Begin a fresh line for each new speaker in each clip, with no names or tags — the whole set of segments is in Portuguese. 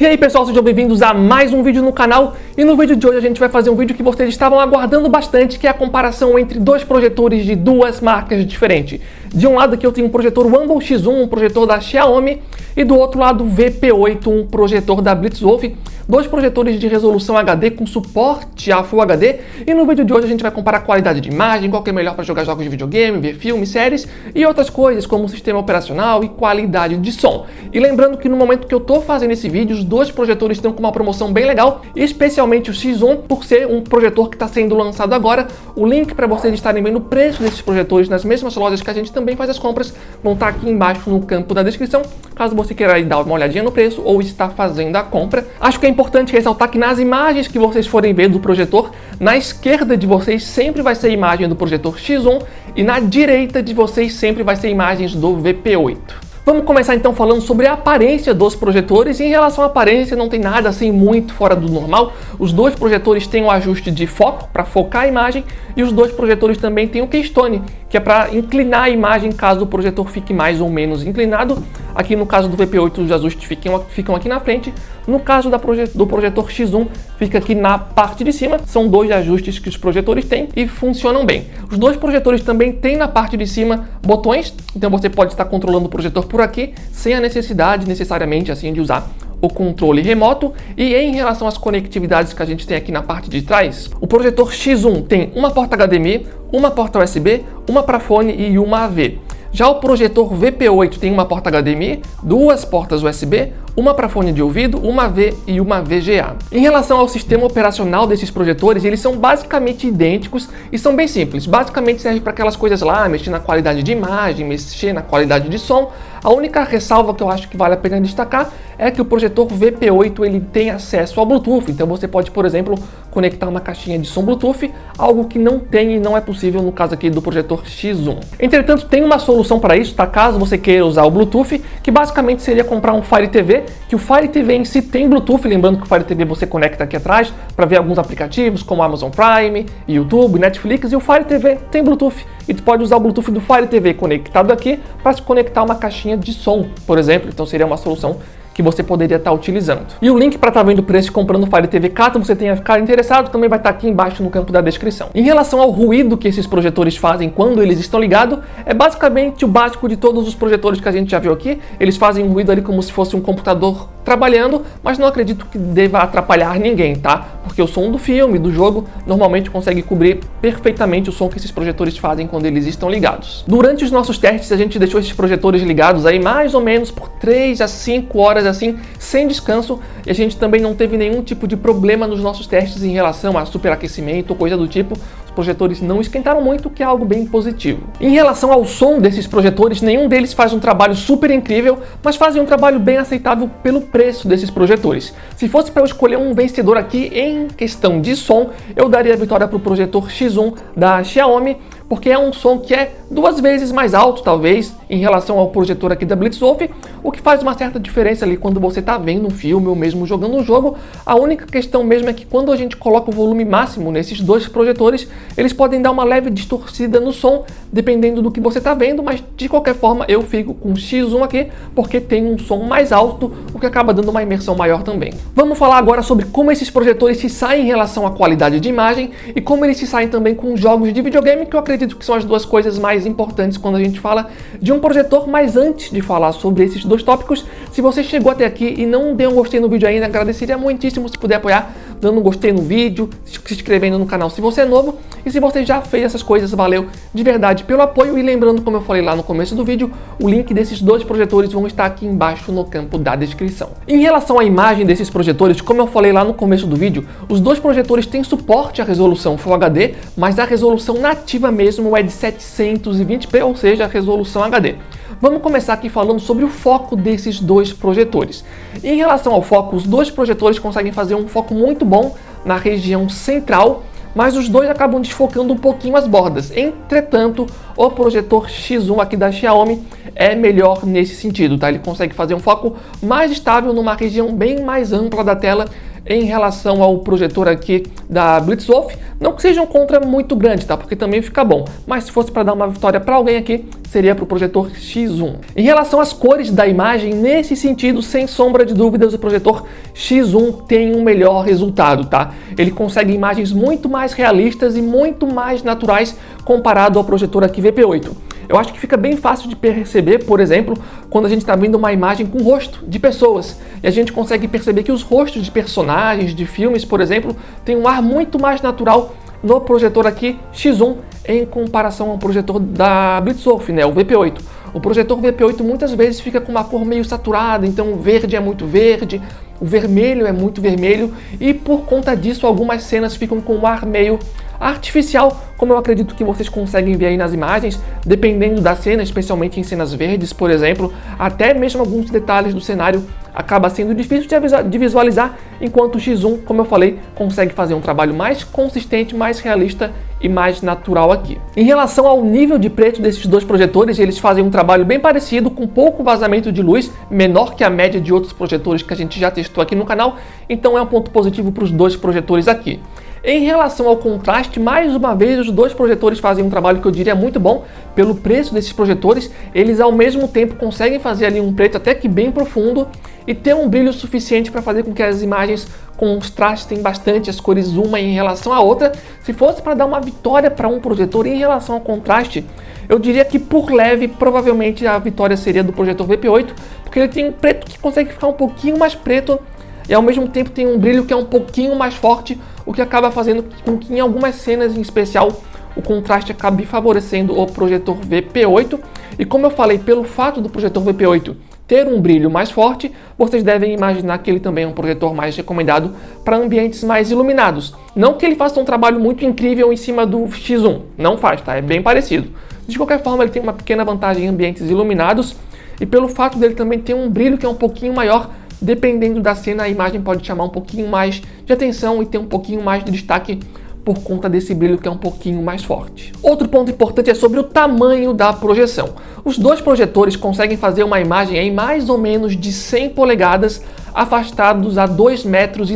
E aí pessoal, sejam bem-vindos a mais um vídeo no canal. E no vídeo de hoje a gente vai fazer um vídeo que vocês estavam aguardando bastante, que é a comparação entre dois projetores de duas marcas diferentes. De um lado aqui eu tenho um projetor Rumble X1, um projetor da Xiaomi, e do outro lado o VP8, um projetor da Blitzwolf. Dois projetores de resolução HD com suporte a Full HD. E no vídeo de hoje a gente vai comparar a qualidade de imagem, qual que é melhor para jogar jogos de videogame, ver filmes, séries e outras coisas como sistema operacional e qualidade de som. E lembrando que no momento que eu tô fazendo esse vídeo, os dois projetores estão com uma promoção bem legal, especialmente o X1 por ser um projetor que está sendo lançado agora. O link para vocês estarem vendo o preço desses projetores nas mesmas lojas que a gente também faz as compras vão estar aqui embaixo no campo da descrição, caso você queira ir dar uma olhadinha no preço ou estar fazendo a compra. Acho que é importante ressaltar que nas imagens que vocês forem ver do projetor, na esquerda de vocês sempre vai ser a imagem do projetor X1 e na direita de vocês sempre vai ser imagens do VP8. Vamos começar então falando sobre a aparência dos projetores. E em relação à aparência não tem nada assim muito fora do normal. Os dois projetores têm o ajuste de foco para focar a imagem e os dois projetores também têm o Keystone, que é para inclinar a imagem caso o projetor fique mais ou menos inclinado. Aqui no caso do VP8 os ajustes ficam aqui na frente. No caso do projetor X1 fica aqui na parte de cima. São dois ajustes que os projetores têm e funcionam bem. Os dois projetores também têm na parte de cima botões, então você pode estar controlando o projetor por aqui sem a necessidade necessariamente assim de usar o controle remoto. E em relação às conectividades que a gente tem aqui na parte de trás, o projetor X1 tem uma porta HDMI, uma porta USB, uma para fone e uma AV. Já o projetor VP8 tem uma porta HDMI, duas portas USB, uma para fone de ouvido, uma AV e uma VGA. Em relação ao sistema operacional desses projetores, eles são basicamente idênticos e são bem simples. Basicamente serve para aquelas coisas lá, mexer na qualidade de imagem, mexer na qualidade de som. A única ressalva que eu acho que vale a pena destacar é que o projetor VP8 ele tem acesso ao Bluetooth, então você pode, por exemplo, conectar uma caixinha de som Bluetooth, algo que não tem e não é possível no caso aqui do projetor X1. Entretanto, tem uma solução para isso, tá? Caso você queira usar o Bluetooth, que basicamente seria comprar um Fire TV, que o Fire TV em si tem Bluetooth, lembrando que o Fire TV você conecta aqui atrás para ver alguns aplicativos como Amazon Prime, YouTube, Netflix, e o Fire TV tem Bluetooth. E tu pode usar o Bluetooth do Fire TV conectado aqui para se conectar a uma caixinha de som, por exemplo. Então seria uma solução que você poderia estar utilizando. E o link para estar vendo o preço comprando o Fire TV, caso você tenha ficado interessado, também vai estar aqui embaixo no campo da descrição. Em relação ao ruído que esses projetores fazem quando eles estão ligados, é basicamente o básico de todos os projetores que a gente já viu aqui. Eles fazem um ruído ali como se fosse um computador trabalhando, mas não acredito que deva atrapalhar ninguém, tá? Porque o som do filme, do jogo, normalmente consegue cobrir perfeitamente o som que esses projetores fazem quando eles estão ligados. Durante os nossos testes, a gente deixou esses projetores ligados aí mais ou menos por 3 a 5 horas assim, sem descanso, e a gente também não teve nenhum tipo de problema nos nossos testes em relação a superaquecimento ou coisa do tipo. Os projetores não esquentaram muito, que é algo bem positivo. Em relação ao som desses projetores, nenhum deles faz um trabalho super incrível, mas fazem um trabalho bem aceitável pelo preço desses projetores. Se fosse para eu escolher um vencedor aqui em questão de som, eu daria a vitória para o projetor X1 da Xiaomi, porque é um som que é 2 vezes mais alto, talvez, em relação ao projetor aqui da Blitzwolf, o que faz uma certa diferença ali quando você está vendo um filme ou mesmo jogando um jogo. A única questão mesmo é que quando a gente coloca o volume máximo nesses dois projetores, eles podem dar uma leve distorcida no som, dependendo do que você está vendo, mas de qualquer forma eu fico com o X1 aqui, porque tem um som mais alto, o que acaba dando uma imersão maior também. Vamos falar agora sobre como esses projetores se saem em relação à qualidade de imagem e como eles se saem também com jogos de videogame, que eu acredito que são as duas coisas mais importantes quando a gente fala de um projetor. Mas antes de falar sobre esses dois tópicos, se você chegou até aqui e não deu um gostei no vídeo ainda, agradeceria muitíssimo se puder apoiar dando um gostei no vídeo, se inscrevendo no canal se você é novo, e se você já fez essas coisas, valeu de verdade pelo apoio. E lembrando, como eu falei lá no começo do vídeo, o link desses dois projetores vão estar aqui embaixo no campo da descrição. Em relação à imagem desses projetores, como eu falei lá no começo do vídeo, os dois projetores têm suporte à resolução Full HD, mas a resolução nativa mesmo é de 720p, ou seja, a resolução HD. Vamos começar aqui falando sobre o foco desses dois projetores. Em relação ao foco, os dois projetores conseguem fazer um foco muito bom na região central, mas os dois acabam desfocando um pouquinho as bordas. Entretanto, o projetor X1 aqui da Xiaomi é melhor nesse sentido, tá? Ele consegue fazer um foco mais estável numa região bem mais ampla da tela, em relação ao projetor aqui da Blitzwolf. Não que seja um contra muito grande, tá? Porque também fica bom. Mas se fosse para dar uma vitória para alguém aqui, seria para o projetor X1. Em relação às cores da imagem, nesse sentido, sem sombra de dúvidas, o projetor X1 tem um melhor resultado, tá? Ele consegue imagens muito mais realistas e muito mais naturais comparado ao projetor aqui VP8. Eu acho que fica bem fácil de perceber, por exemplo, quando a gente está vendo uma imagem com rosto de pessoas. E a gente consegue perceber que os rostos de personagens, de filmes, por exemplo, têm um ar muito mais natural no projetor aqui X1 em comparação ao projetor da Blitzwolf, né, o VP8. O projetor VP8 muitas vezes fica com uma cor meio saturada, então o verde é muito verde, o vermelho é muito vermelho e por conta disso algumas cenas ficam com um ar meio artificial, como eu acredito que vocês conseguem ver aí nas imagens, dependendo da cena, especialmente em cenas verdes, por exemplo, até mesmo alguns detalhes do cenário acaba sendo difícil de visualizar, enquanto o X1, como eu falei, consegue fazer um trabalho mais consistente, mais realista e mais natural aqui. Em relação ao nível de preto desses dois projetores, eles fazem um trabalho bem parecido, com pouco vazamento de luz, menor que a média de outros projetores que a gente já testou aqui no canal, então é um ponto positivo para os dois projetores aqui. Em relação ao contraste, mais uma vez os dois projetores fazem um trabalho que eu diria muito bom. Pelo preço desses projetores, eles ao mesmo tempo conseguem fazer ali um preto até que bem profundo e ter um brilho suficiente para fazer com que as imagens contrastem bastante as cores uma em relação à outra. Se fosse para dar uma vitória para um projetor em relação ao contraste, eu diria que por leve, provavelmente a vitória seria do projetor VP8, porque ele tem um preto que consegue ficar um pouquinho mais preto e ao mesmo tempo tem um brilho que é um pouquinho mais forte, o que acaba fazendo com que em algumas cenas em especial o contraste acabe favorecendo o projetor VP8. E como eu falei, pelo fato do projetor VP8 ter um brilho mais forte, vocês devem imaginar que ele também é um projetor mais recomendado para ambientes mais iluminados. Não que ele faça um trabalho muito incrível em cima do X1, não faz, tá? É bem parecido. De qualquer forma, ele tem uma pequena vantagem em ambientes iluminados e pelo fato dele também ter um brilho que é um pouquinho maior, dependendo da cena, a imagem pode chamar um pouquinho mais de atenção e ter um pouquinho mais de destaque por conta desse brilho que é um pouquinho mais forte. Outro ponto importante é sobre o tamanho da projeção. Os dois projetores conseguem fazer uma imagem em mais ou menos de 100 polegadas afastados a 2,95 metros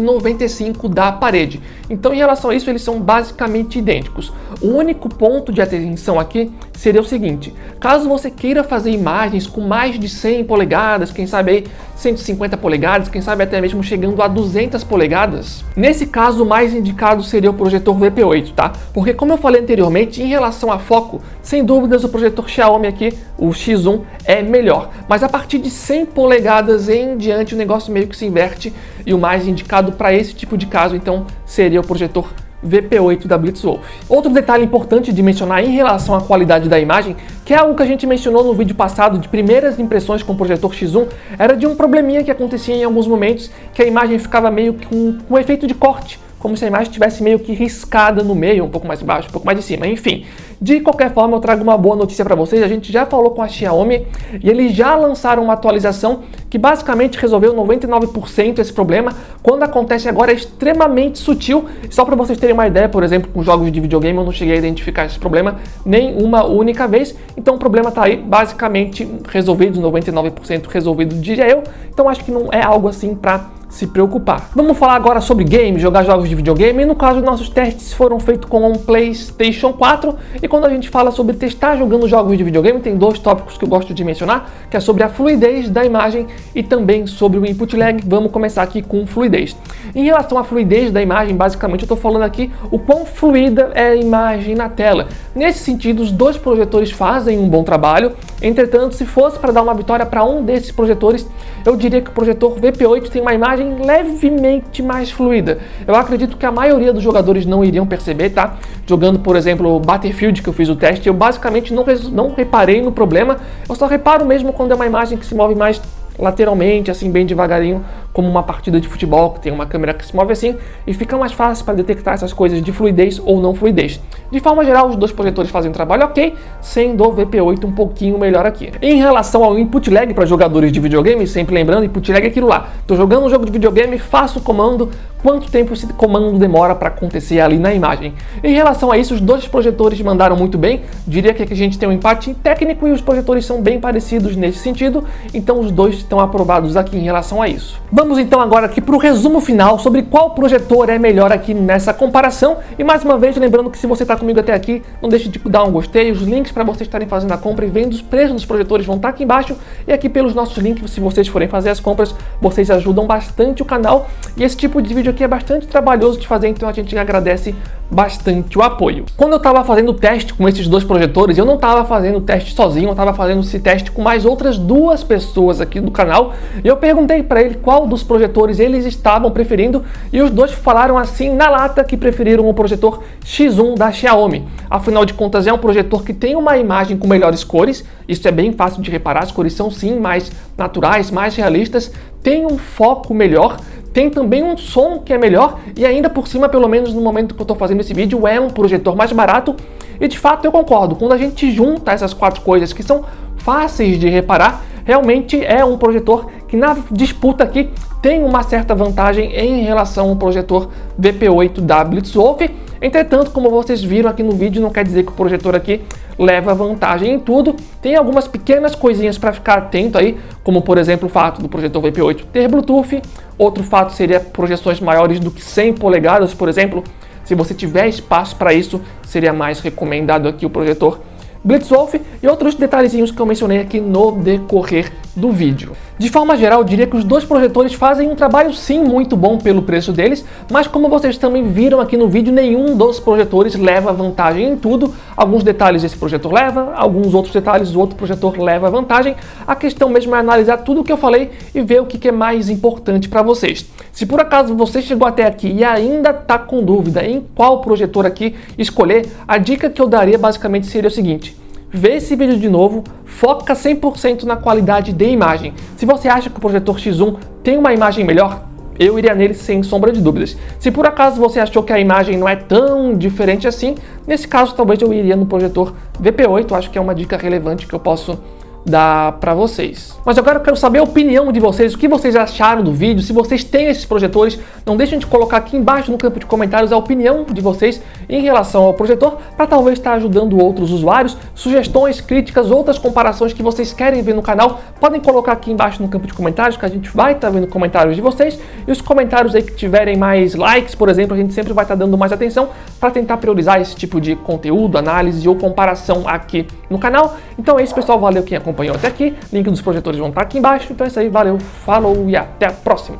da parede. Então, em relação a isso, eles são basicamente idênticos. O único ponto de atenção aqui seria o seguinte: caso você queira fazer imagens com mais de 100 polegadas, quem sabe aí 150 polegadas, quem sabe até mesmo chegando a 200 polegadas, nesse caso o mais indicado seria o projetor VP8, tá? Porque como eu falei anteriormente, em relação a foco, sem dúvidas o projetor Xiaomi aqui, o X1, é melhor. Mas a partir de 100 polegadas em diante o negócio meio que se inverte e o mais indicado para esse tipo de caso então seria o projetor VP8 da Blitzwolf. Outro detalhe importante de mencionar em relação à qualidade da imagem, que é algo que a gente mencionou no vídeo passado de primeiras impressões com o projetor X1, era de um probleminha que acontecia em alguns momentos, que a imagem ficava meio que com um efeito de corte, como se a imagem estivesse meio que riscada no meio, um pouco mais embaixo, um pouco mais de cima, enfim. De qualquer forma, eu trago uma boa notícia para vocês. A gente já falou com a Xiaomi e eles já lançaram uma atualização que basicamente resolveu 99% esse problema. Quando acontece agora é extremamente sutil. Só para vocês terem uma ideia, por exemplo, com jogos de videogame eu não cheguei a identificar esse problema nem uma única vez. Então o problema está aí basicamente resolvido, 99% resolvido, diria eu. Então acho que não é algo assim para se preocupar. Vamos falar agora sobre games, jogar jogos de videogame. E no caso, nossos testes foram feitos com um PlayStation 4. E quando a gente fala sobre testar jogando jogos de videogame, tem dois tópicos que eu gosto de mencionar, que é sobre a fluidez da imagem e também sobre o input lag. Vamos começar aqui com fluidez. Em relação à fluidez da imagem, basicamente eu estou falando aqui o quão fluida é a imagem na tela. Nesse sentido, os dois projetores fazem um bom trabalho. Entretanto, se fosse para dar uma vitória para um desses projetores, eu diria que o projetor VP8 tem uma imagem levemente mais fluida. Eu acredito que a maioria dos jogadores não iriam perceber, tá? Jogando, por exemplo, o Battlefield, que eu fiz o teste, eu basicamente não reparei no problema. Eu só reparo mesmo quando é uma imagem que se move mais lateralmente, assim, bem devagarinho, como uma partida de futebol, que tem uma câmera que se move assim, e fica mais fácil para detectar essas coisas de fluidez ou não fluidez. De forma geral, os dois projetores fazem um trabalho ok, sendo o VP8 um pouquinho melhor aqui. Em relação ao input lag para jogadores de videogame, sempre lembrando, input lag é aquilo lá. Estou jogando um jogo de videogame, faço o comando, quanto tempo esse comando demora para acontecer ali na imagem. Em relação a isso, os dois projetores mandaram muito bem, diria que aqui a gente tem um empate técnico e os projetores são bem parecidos nesse sentido, então os dois estão aprovados aqui em relação a isso. Vamos Vamos então agora aqui para o resumo final sobre qual projetor é melhor aqui nessa comparação. E mais uma vez, lembrando que se você está comigo até aqui, não deixe de dar um gostei, os links para vocês estarem fazendo a compra e vendo os preços dos projetores vão estar aqui embaixo. E aqui pelos nossos links, se vocês forem fazer as compras, vocês ajudam bastante o canal. E esse tipo de vídeo aqui é bastante trabalhoso de fazer, então a gente agradece bastante o apoio. Quando eu estava fazendo o teste com esses dois projetores, eu não estava fazendo o teste sozinho, eu estava fazendo esse teste com mais outras duas pessoas aqui do canal. E eu perguntei para ele qual dos projetores eles estavam preferindo, e os dois falaram assim na lata que preferiram o projetor X1 da Xiaomi. Afinal de contas, é um projetor que tem uma imagem com melhores cores, isso é bem fácil de reparar, as cores são sim mais naturais, mais realistas, tem um foco melhor, tem também um som que é melhor, e ainda por cima, pelo menos no momento que eu estou fazendo esse vídeo, é um projetor mais barato. E de fato eu concordo, quando a gente junta essas quatro coisas que são fáceis de reparar, realmente é um projetor que na disputa aqui tem uma certa vantagem em relação ao projetor VP8 da Blitzwolf. Entretanto, como vocês viram aqui no vídeo, não quer dizer que o projetor aqui leva vantagem em tudo. Tem algumas pequenas coisinhas para ficar atento aí, como por exemplo o fato do projetor VP8 ter Bluetooth. Outro fato seria projeções maiores do que 100 polegadas, por exemplo. Se você tiver espaço para isso, seria mais recomendado aqui o projetor Blitzwolf e outros detalhezinhos que eu mencionei aqui no decorrer do vídeo. De forma geral, eu diria que os dois projetores fazem um trabalho sim muito bom pelo preço deles, mas como vocês também viram aqui no vídeo, nenhum dos projetores leva vantagem em tudo. Alguns detalhes esse projetor leva, alguns outros detalhes o outro projetor leva vantagem. A questão mesmo é analisar tudo o que eu falei e ver o que é mais importante para vocês. Se por acaso você chegou até aqui e ainda está com dúvida em qual projetor aqui escolher, a dica que eu daria basicamente seria o seguinte: vê esse vídeo de novo, foca 100% na qualidade de imagem. Se você acha que o projetor X1 tem uma imagem melhor, eu iria nele sem sombra de dúvidas. Se por acaso você achou que a imagem não é tão diferente assim, nesse caso talvez eu iria no projetor VP8, acho que é uma dica relevante que eu posso dar para vocês. Mas agora eu quero saber a opinião de vocês, o que vocês acharam do vídeo, se vocês têm esses projetores, não deixem de colocar aqui embaixo no campo de comentários a opinião de vocês em relação ao projetor, para talvez estar ajudando outros usuários. Sugestões, críticas, outras comparações que vocês querem ver no canal, podem colocar aqui embaixo no campo de comentários, que a gente vai estar vendo comentários de vocês, e os comentários aí que tiverem mais likes, por exemplo, a gente sempre vai estar dando mais atenção para tentar priorizar esse tipo de conteúdo, análise ou comparação aqui no canal. Então é isso, pessoal, valeu quem acompanhou até aqui, link dos projetores vão estar aqui embaixo. Então é isso aí, valeu, falou e até a próxima!